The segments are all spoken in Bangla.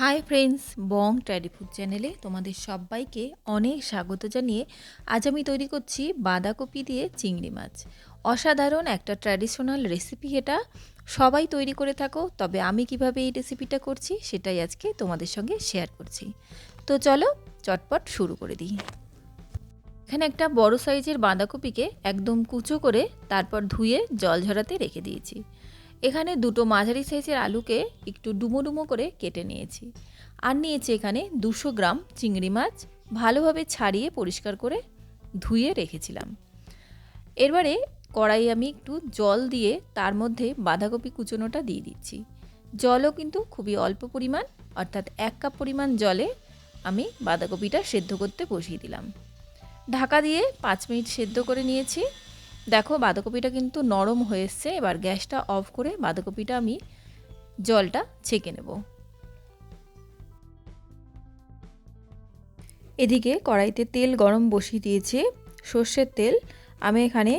হাই ফ্রেন্ডস, বং ট্র্যাডি ফুড চ্যানেলে তোমাদের সবাইকে অনেক স্বাগত জানিয়ে আজ আমি তৈরি করছি বাঁধাকপি দিয়ে চিংড়ি মাছ। অসাধারণ একটা ট্র্যাডিশনাল রেসিপি এটা, সবাই তৈরি করে থাকো, তবে আমি কিভাবে এই রেসিপিটা করছি সেটাই আজকে তোমাদের সঙ্গে শেয়ার করছি। তো চলো চটপট শুরু করে দিই। এখানে একটা বড় সাইজের বাঁধাকপিকে একদম কুচো করে তারপর ধুয়ে জল ঝরাতে রেখে দিয়েছি। এখানে দুটো মাঝারি সাইজের আলুকে একটু ডুমো ডুমো করে কেটে নিয়েছি। আর নিয়েছি এখানে 200 গ্রাম চিংড়ি মাছ, ভালোভাবে ছাড়িয়ে পরিষ্কার করে ধুয়ে রেখেছিলাম। এবারে কড়াইয়ে আমি একটু জল দিয়ে তার মধ্যে বাঁধাকপি কুচোনোটা দিয়ে দিচ্ছি। জলও কিন্তু খুবই অল্প পরিমাণ, অর্থাৎ 1 কাপ পরিমাণ জলে আমি বাঁধাকপিটা সেদ্ধ করতে বসিয়ে দিলাম। ঢাকা দিয়ে 5 মিনিট সেদ্ধ করে নিয়েছি। দেখো বাঁধাকপিটা কিন্তু নরম হয়ে এসছে। এবার গ্যাসটা অফ করে বাঁধাকপিটা আমি জলটা ছেঁকে নেব। এদিকে কড়াইতে তেল গরম বসিয়ে দিয়েছি, সর্ষের তেল। আমি এখানে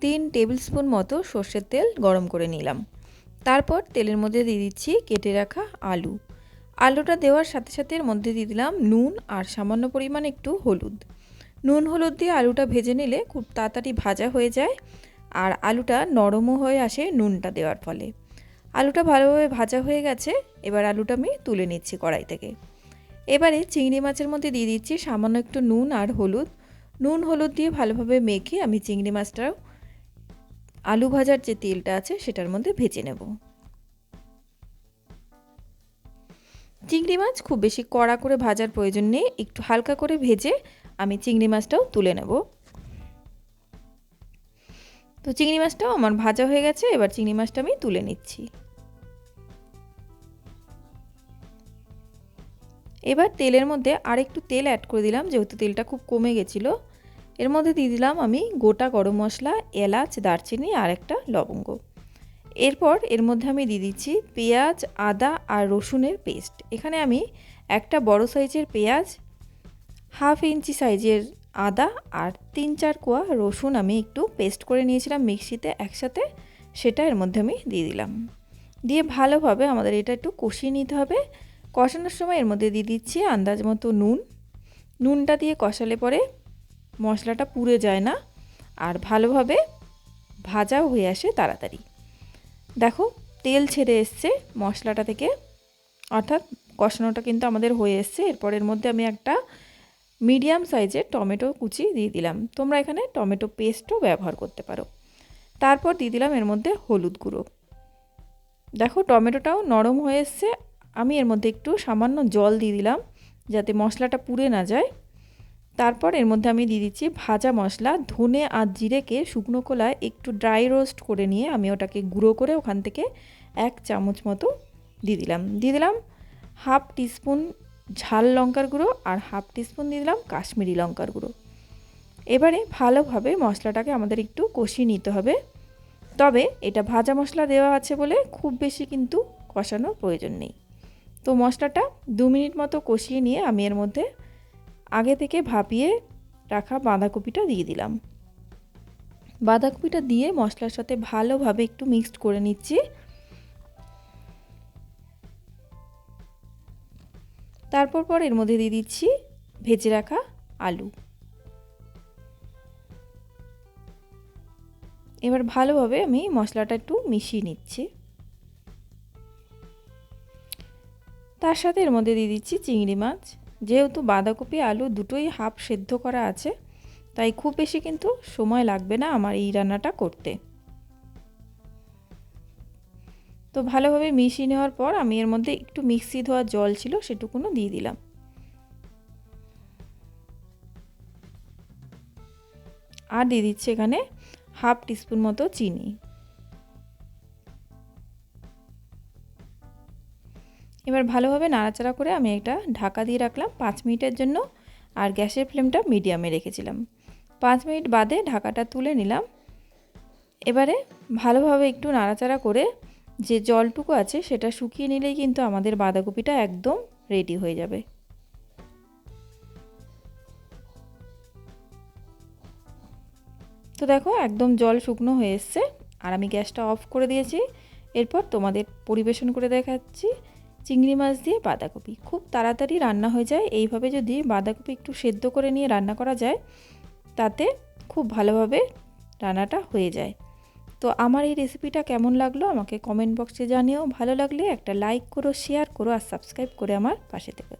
3 টেবিল স্পুন মতো সর্ষের তেল গরম করে নিলাম। তারপর তেলের মধ্যে দিয়ে দিচ্ছি কেটে রাখা আলু। আলুটা দেওয়ার সাথে সাথে এর মধ্যে দিয়ে দিলাম নুন আর সামান্য পরিমাণ একটু হলুদ। নুন হলুদ দিয়ে আলুটা ভেজে নিলে খুব তাড়াতাড়ি ভাজা হয়ে যায় আর আলুটা নরমও হয়ে আসে নুনটা দেওয়ার ফলে। আলুটা ভালোভাবে ভাজা হয়ে গেছে। এবার আলুটা আমি তুলে নিচ্ছি কড়াই থেকে। এবারে চিংড়ি মাছের মধ্যে দিয়ে দিচ্ছি সামান্য একটু নুন আর হলুদ। নুন হলুদ দিয়ে ভালোভাবে মেখে আমি চিংড়ি মাছটাও আলু ভাজার যে তেলটা আছে সেটার মধ্যে ভেজে নেব। চিংড়ি মাছ খুব বেশি কড়া করে ভাজার প্রয়োজন নেই, একটু হালকা করে ভেজে আমি চিংড়ি মাছটাও তুলে নেব। তো চিংড়ি মাছটাও আমার ভাজা হয়ে গেছে। এবার চিংড়ি মাছটা আমি তুলে নিচ্ছি। এবার তেলের মধ্যে আর একটু তেল অ্যাড করে দিলাম, যেহেতু তেলটা খুব কমে গেছিলো। এর মধ্যে দিয়ে দিলাম আমি গোটা গরম মশলা, এলাচ, দারচিনি আর একটা লবঙ্গ। এরপর এর মধ্যে আমি দিয়ে দিচ্ছি পেঁয়াজ, আদা আর রসুনের পেস্ট। এখানে আমি একটা বড় সাইজের পেঁয়াজ, হাফ ইঞ্চি সাইজের আদা আর 3-4 কোয়া রসুন আমি একটু পেস্ট করে নিয়েছিলাম মিক্সিতে একসাথে, সেটা এর মধ্যে আমি দিয়ে দিলাম। দিয়ে ভালোভাবে আমাদের এটা একটু কষিয়ে নিতে হবে। কষানোর সময় এর মধ্যে দিয়ে দিচ্ছি আন্দাজ মতো নুন। নুনটা দিয়ে কষালে পরে মশলাটা পুড়ে যায় না আর ভালোভাবে ভাজাও হয়ে আসে তাড়াতাড়ি। দেখো তেল ছেড়ে এসছে মশলাটা থেকে, অর্থাৎ কষানোটা কিন্তু আমাদের হয়ে এসছে। এরপর এর মধ্যে আমি একটা মিডিয়াম সাইজের টমেটো কুচি দিয়ে দিলাম। তোমরা এখানে টমেটো পেস্টও ব্যবহার করতে পারো। তারপর দিয়ে দিলাম এর মধ্যে হলুদ গুঁড়ো। দেখো টমেটোটাও নরম হয়ে এসছে। আমি এর মধ্যে একটু সামান্য জল দিয়ে দিলাম যাতে মশলাটা পুড়ে না যায়। তারপর এর মধ্যে আমি দিয়ে দিচ্ছি ভাজা মশলা, ধনে আর জিরেকে শুকনো খোলায় একটু ড্রাই রোস্ট করে নিয়ে আমি ওটাকে গুঁড়ো করে ওখান থেকে 1 চামচ মতো দিয়ে দিলাম হাফ টিস্পুন ঝাল লঙ্কার গুঁড়ো আর হাফ টিস্পুন দিয়ে দিলাম কাশ্মীরি লঙ্কার গুঁড়ো। এবারে ভালোভাবে মশলাটাকে আমাদের একটু কষিয়ে নিতে হবে। তবে এটা ভাজা মশলা দেওয়া আছে বলে খুব বেশি কিন্তু কষানোর প্রয়োজন নেই। তো মশলাটা 2 মিনিট মতো কষিয়ে নিয়ে আমি এর মধ্যে আগে থেকে ভাপিয়ে রাখা বাঁধাকপিটা দিয়ে দিলাম। বাঁধাকপিটা দিয়ে মশলার সাথে ভালোভাবে একটু মিক্সড করে নিচ্ছি। তারপর এর মধ্যে দিয়ে দিচ্ছি ভেজে রাখা আলু। এবার ভালোভাবে আমি মশলাটা একটু মিশিয়ে নিচ্ছি। তার সাথে এর মধ্যে দিয়ে দিচ্ছি চিংড়ি মাছ। যেহেতু বাঁধাকপি আলু দুটোই হাফ সেদ্ধ করা আছে, তাই খুব বেশি কিন্তু সময় লাগবে না আমার এই রান্নাটা করতে। তো ভালোভাবে মিশিয়ে নেওয়ার পর আমি এর মধ্যে একটু মিক্সি ধোয়া জল ছিল সেটুকুনো দিয়ে দিলাম। আর দিয়ে দিচ্ছি এখানে হাফ টিস্পুন মতো চিনি। এবার ভালোভাবে নাড়াচাড়া করে আমি এটা ঢাকা দিয়ে রাখলাম 5 মিনিটের জন্য, আর গ্যাসের ফ্লেমটা মিডিয়ামে রেখেছিলাম। 5 মিনিট বাদে ঢাকাটা তুলে নিলাম। এবারে ভালোভাবে একটু নাড়াচাড়া করে যে জলটুকু আছে সেটা শুকিয়ে নিলেই কিন্তু আমাদের বাঁধাকপিটা একদম রেডি হয়ে যাবে। তো দেখো একদম জল শুকনো হয়ে এসছে আর আমি গ্যাসটা অফ করে দিয়েছি। এরপর তোমাদের পরিবেশন করে দেখাচ্ছি। চিংড়ি মাছ দিয়ে বাঁধাকপি খুব তাড়াতাড়ি রান্না হয়ে যায়। এইভাবে যদি বাঁধাকপি একটু সেদ্ধ করে নিয়ে রান্না করা যায় তাতে খুব ভালোভাবে রান্নাটা হয়ে যায়। তো আমার এই রেসিপিটা কেমন লাগলো আমাকে কমেন্ট বক্সে জানিও। ভালো লাগলে একটা লাইক করো, শেয়ার করো আর সাবস্ক্রাইব করে আমার পাশে থেকো।